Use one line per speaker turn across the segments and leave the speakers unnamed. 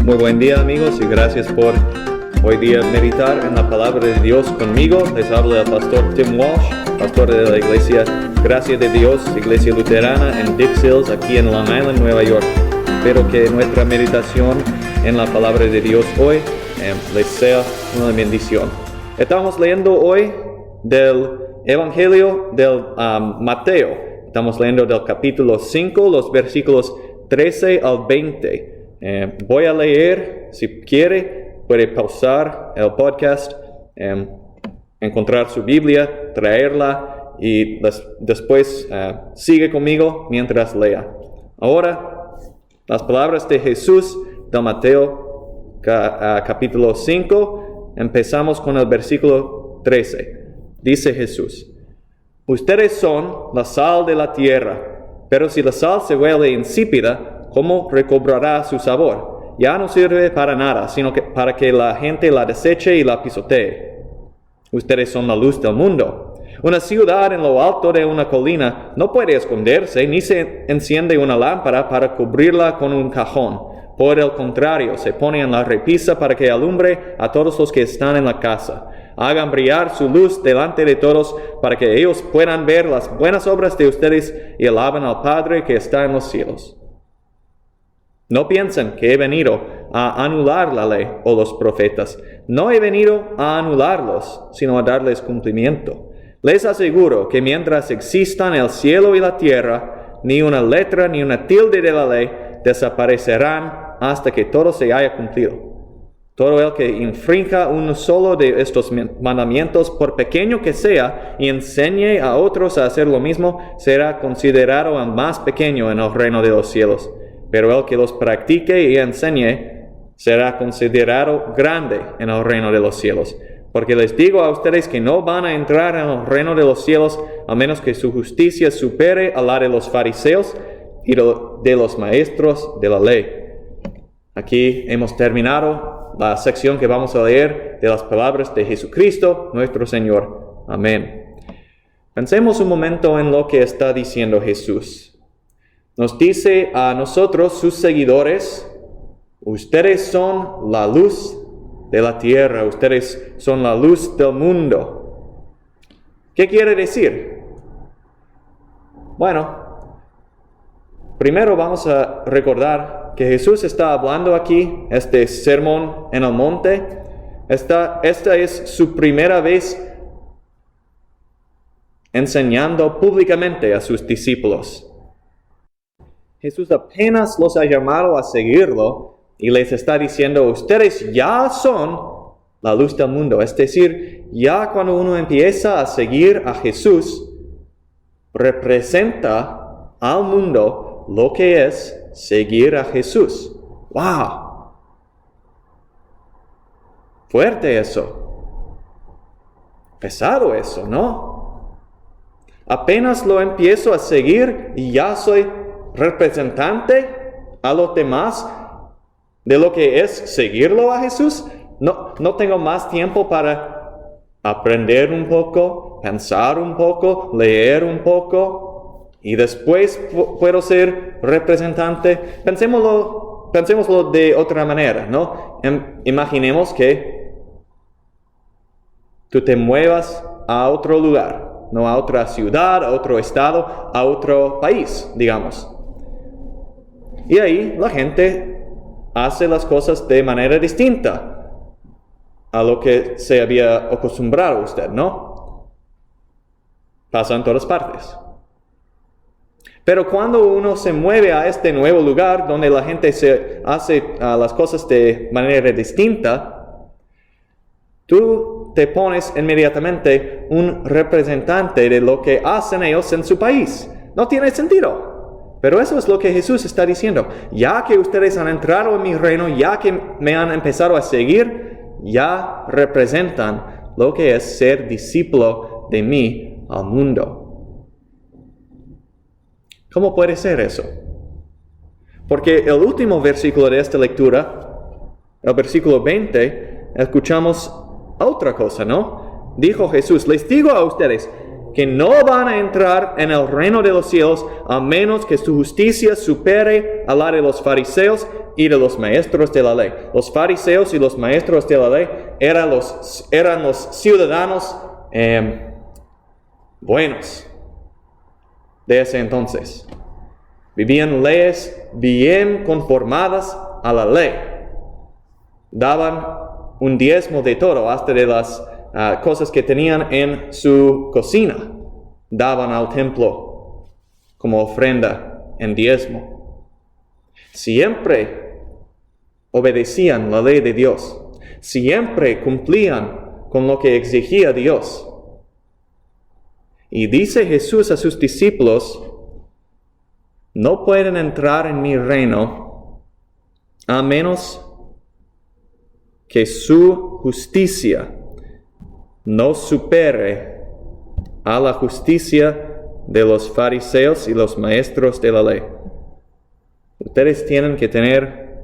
Muy buen día, amigos, y gracias por hoy día meditar en la palabra de Dios conmigo. Les habla el pastor Tim Walsh, pastor de la iglesia Gracia de Dios, iglesia luterana en Dix Hills, aquí en Long Island, Nueva York. Espero que nuestra meditación en la palabra de Dios hoy les sea una bendición. Estamos leyendo hoy del Evangelio del Mateo. Estamos leyendo del capítulo 5, los versículos 13 al 20. Voy a leer, si quiere, puede pausar el podcast, encontrar su Biblia, traerla y después sigue conmigo mientras lea. Ahora, las palabras de Jesús del Mateo capítulo 5, empezamos con el versículo 13. Dice Jesús: ustedes son la sal de la tierra, pero si la sal se vuelve insípida, ¿cómo recobrará su sabor? Ya no sirve para nada, sino que para que la gente la deseche y la pisotee. Ustedes son la luz del mundo. Una ciudad en lo alto de una colina no puede esconderse, ni se enciende una lámpara para cubrirla con un cajón. Por el contrario, se pone en la repisa para que alumbre a todos los que están en la casa. Hagan brillar su luz delante de todos para que ellos puedan ver las buenas obras de ustedes y alaben al Padre que está en los cielos. No piensen que he venido a anular la ley o los profetas. No he venido a anularlos, sino a darles cumplimiento. Les aseguro que mientras existan el cielo y la tierra, ni una letra ni una tilde de la ley desaparecerán hasta que todo se haya cumplido. Todo el que infrinja uno solo de estos mandamientos, por pequeño que sea, y enseñe a otros a hacer lo mismo, será considerado el más pequeño en el reino de los cielos. Pero el que los practique y enseñe será considerado grande en el reino de los cielos. Porque les digo a ustedes que no van a entrar en el reino de los cielos a menos que su justicia supere a la de los fariseos y de los maestros de la ley. Aquí hemos terminado la sección que vamos a leer de las palabras de Jesucristo, nuestro Señor. Amén. Pensemos un momento en lo que está diciendo Jesús. Nos dice a nosotros, sus seguidores: ustedes son la luz de la tierra, ustedes son la luz del mundo. ¿Qué quiere decir? Bueno, primero vamos a recordar que Jesús está hablando aquí, este sermón en el monte. Esta es su primera vez enseñando públicamente a sus discípulos. Jesús apenas los ha llamado a seguirlo y les está diciendo: ustedes ya son la luz del mundo. Es decir, ya cuando uno empieza a seguir a Jesús, representa al mundo lo que es seguir a Jesús. ¡Wow! Fuerte eso. Pesado eso, ¿no? Apenas lo empiezo a seguir y ya soy representante a los demás de lo que es seguirlo a Jesús. No tengo más tiempo para aprender un poco, pensar un poco, leer un poco y después puedo ser representante. Pensémoslo de otra manera, ¿no? Imaginemos que tú te muevas a otro lugar, no a otra ciudad, a otro estado, a otro país, digamos. Y ahí la gente hace las cosas de manera distinta a lo que se había acostumbrado usted, ¿no? Pasa en todas partes. Pero cuando uno se mueve a este nuevo lugar donde la gente se hace las cosas de manera distinta, tú te pones inmediatamente un representante de lo que hacen ellos en su país. No tiene sentido. Pero eso es lo que Jesús está diciendo. Ya que ustedes han entrado en mi reino, ya que me han empezado a seguir, ya representan lo que es ser discípulo de mí al mundo. ¿Cómo puede ser eso? Porque el último versículo de esta lectura, el versículo 20, escuchamos otra cosa, ¿no? Dijo Jesús: les digo a ustedes que no van a entrar en el reino de los cielos a menos que su justicia supere a la de los fariseos y de los maestros de la ley. Los fariseos y los maestros de la ley eran los ciudadanos buenos de ese entonces. Vivían leyes bien conformadas a la ley. Daban un diezmo de todo, hasta de las cosas que tenían en su cocina. Daban al templo como ofrenda en diezmo. Siempre obedecían la ley de Dios. Siempre cumplían con lo que exigía Dios. Y dice Jesús a sus discípulos: no pueden entrar en mi reino a menos que su justicia no supere a la justicia de los fariseos y los maestros de la ley. Ustedes tienen que tener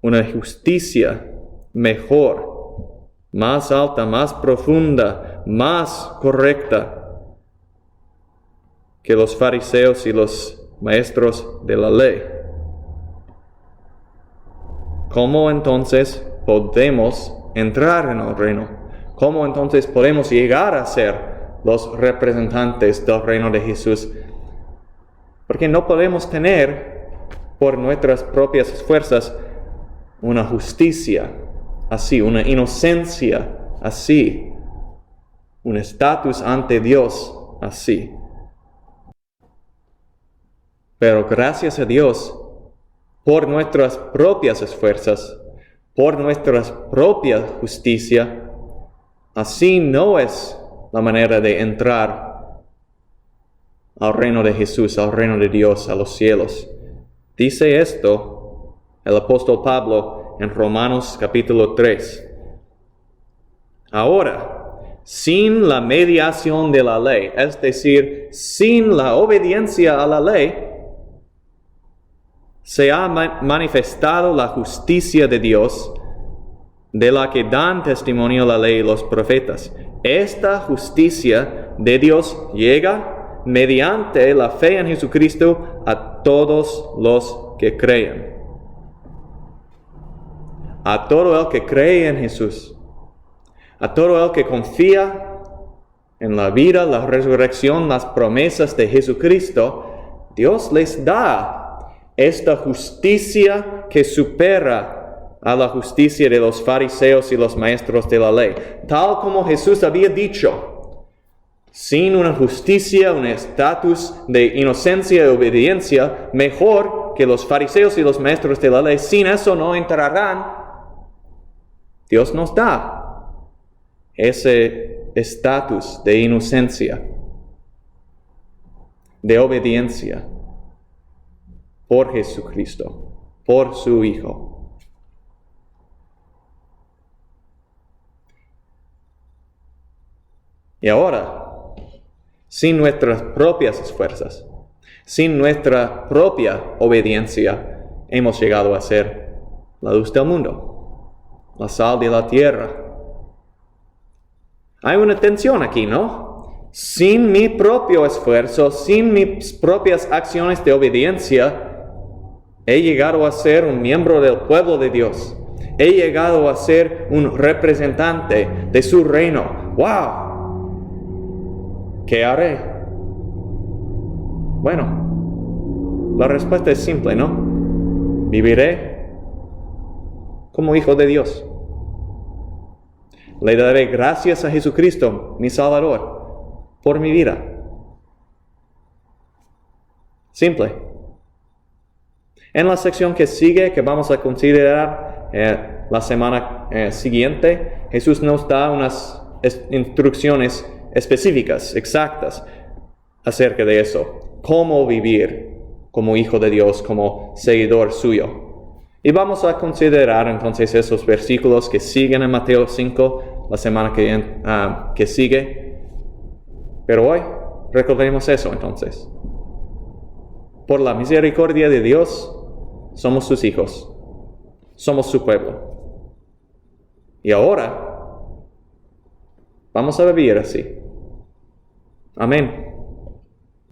una justicia mejor, más alta, más profunda, más correcta que los fariseos y los maestros de la ley. ¿Cómo entonces podemos entrar en el reino? ¿Cómo entonces podemos llegar a ser los representantes del reino de Jesús? Porque no podemos tener por nuestras propias fuerzas una justicia así, una inocencia así, un estatus ante Dios así. Pero gracias a Dios, por nuestras propias esfuerzos, por nuestra propia justicia, así no es la manera de entrar al reino de Jesús, al reino de Dios, a los cielos. Dice esto el apóstol Pablo en Romanos capítulo 3. Ahora, sin la mediación de la ley, es decir, sin la obediencia a la ley, se ha manifestado la justicia de Dios, de la que dan testimonio la ley y los profetas. Esta justicia de Dios llega mediante la fe en Jesucristo a todos los que creen. A todo el que cree en Jesús. A todo el que confía en la vida, la resurrección, las promesas de Jesucristo, Dios les da esta justicia que supera a la justicia de los fariseos y los maestros de la ley. Tal como Jesús había dicho, sin una justicia, un estatus de inocencia y obediencia mejor que los fariseos y los maestros de la ley, sin eso no entrarán. Dios nos da ese estatus de inocencia, de obediencia, por Jesucristo, por su Hijo. Y ahora, sin nuestras propias esfuerzos, sin nuestra propia obediencia, hemos llegado a ser la luz del mundo, la sal de la tierra. Hay una tensión aquí, ¿no? Sin mi propio esfuerzo, sin mis propias acciones de obediencia, he llegado a ser un miembro del pueblo de Dios. He llegado a ser un representante de su reino. ¡Wow! ¿Qué haré? Bueno, la respuesta es simple, ¿no? Viviré como hijo de Dios. Le daré gracias a Jesucristo, mi Salvador, por mi vida. Simple. En la sección que sigue, que vamos a considerar la semana siguiente, Jesús nos da unas instrucciones específicas, exactas, acerca de eso. Cómo vivir como hijo de Dios, como seguidor suyo. Y vamos a considerar entonces esos versículos que siguen en Mateo 5, la semana que sigue. Pero hoy recordemos eso entonces. Por la misericordia de Dios, somos sus hijos, somos su pueblo. Y ahora vamos a vivir así, Amén.